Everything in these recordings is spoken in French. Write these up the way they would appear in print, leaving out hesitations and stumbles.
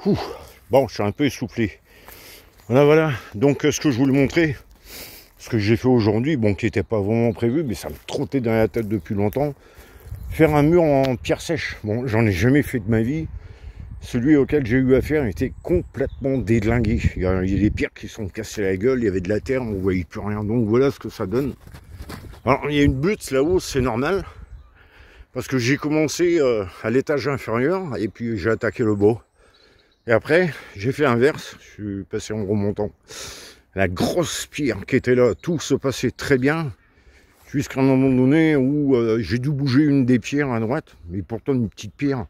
Ouh. Bon, je suis un peu essoufflé. Voilà. Donc, ce que je voulais montrer, ce que j'ai fait aujourd'hui, bon, qui n'était pas vraiment prévu, mais ça me trottait dans la tête depuis longtemps. Faire un mur en pierre sèche. Bon, j'en ai jamais fait de ma vie. Celui auquel j'ai eu affaire était complètement déglingué. Il y a des pierres qui sont cassées la gueule, il y avait de la terre, on ne voyait plus rien. Donc voilà ce que ça donne. Alors, il y a une butte là-haut, c'est normal. Parce que j'ai commencé à l'étage inférieur et puis j'ai attaqué le bas. Et après, j'ai fait inverse, je suis passé en remontant. La grosse pierre qui était là, tout se passait très bien. Jusqu'à un moment donné où j'ai dû bouger une des pierres à droite. Mais pourtant une petite pierre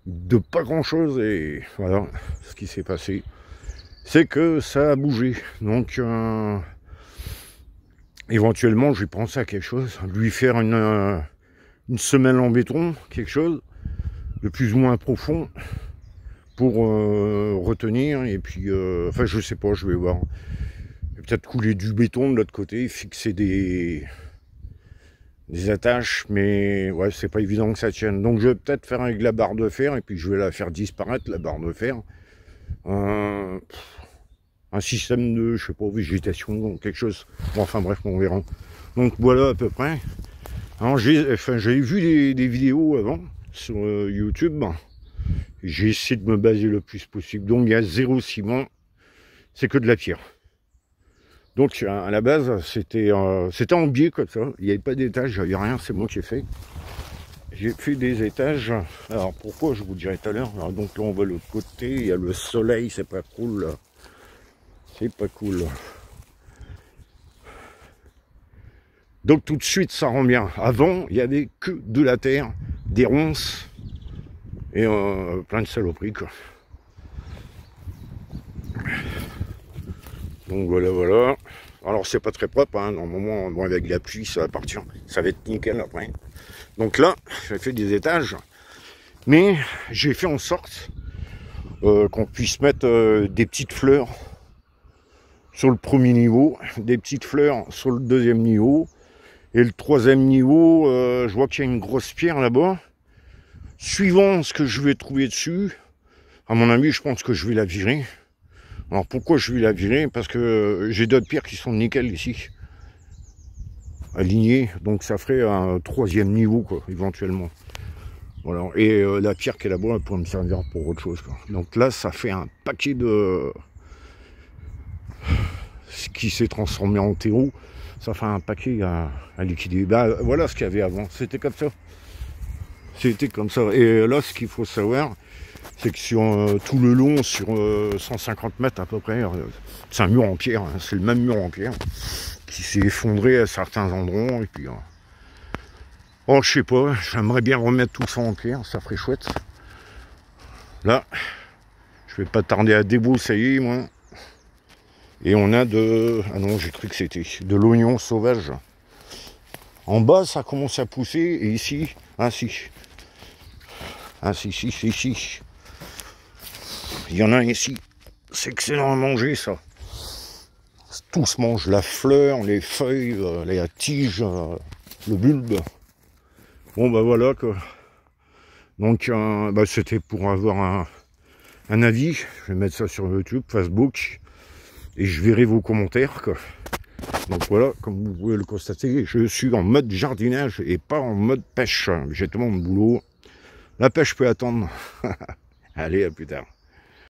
de pas grand chose. Et voilà, ce qui s'est passé, c'est que ça a bougé. Donc, éventuellement, j'ai pensé à quelque chose. Lui faire une semelle en béton, quelque chose de plus ou moins profond. Pour retenir, et puis enfin je sais pas, je vais voir, peut-être couler du béton de l'autre côté, fixer des attaches, mais ouais, c'est pas évident que ça tienne. Donc je vais peut-être faire avec la barre de fer, et puis je vais la faire disparaître, la barre de fer. Un système de, je sais pas, végétation, quelque chose. Bon, enfin bref, on verra. Donc voilà à peu près. Alors j'ai vu des vidéos avant sur YouTube. J'ai essayé de me baser le plus possible. Donc il y a 0 ciment, c'est que de la pierre. Donc à la base, c'était en biais comme ça. Il n'y avait pas d'étage, il n'y avait rien, c'est moi qui ai fait. J'ai fait des étages. Alors pourquoi, je vous dirai tout à l'heure. Donc là on voit l'autre côté, il y a le soleil, c'est pas cool. C'est pas cool. Donc tout de suite ça rend bien. Avant, il n'y avait que de la terre, des ronces. Et plein de saloperies quoi. Donc voilà. Alors c'est pas très propre, hein. Normalement, bon, avec la pluie ça va partir, ça va être nickel après. Donc là, j'ai fait des étages, mais j'ai fait en sorte qu'on puisse mettre des petites fleurs sur le premier niveau, des petites fleurs sur le deuxième niveau, et le troisième niveau, je vois qu'il y a une grosse pierre là-bas. Suivant ce que je vais trouver dessus, à mon avis, je pense que je vais la virer. Alors pourquoi je vais la virer? Parce que j'ai d'autres pierres qui sont nickel ici, alignées. Donc ça ferait un troisième niveau, quoi, éventuellement. Voilà. Et la pierre qui est là-bas, elle pourrait me servir pour autre chose, quoi. Donc là, ça fait un paquet de... Ce qui s'est transformé en terreau, ça fait un paquet à liquider. Bah, voilà ce qu'il y avait avant, c'était comme ça. C'était comme ça. Et là, ce qu'il faut savoir, c'est que sur tout le long, sur 150 mètres à peu près, c'est un mur en pierre, hein, c'est le même mur en pierre, qui s'est effondré à certains endroits, et puis... oh, je sais pas, j'aimerais bien remettre tout ça en pierre, ça ferait chouette. Là, je vais pas tarder à débroussailler, moi. Et on a de... ah non, j'ai cru que c'était de l'oignon sauvage. En bas, ça commence à pousser, et ici, si. Il y en a ici. C'est excellent à manger, ça. Tout se mange, la fleur, les feuilles, la tige, le bulbe. Bon, bah voilà, quoi. Donc, c'était pour avoir un avis. Je vais mettre ça sur YouTube, Facebook. Et je verrai vos commentaires, quoi. Donc voilà, comme vous pouvez le constater, je suis en mode jardinage et pas en mode pêche. J'ai tellement de boulot. La pêche peut attendre. Allez, à plus tard.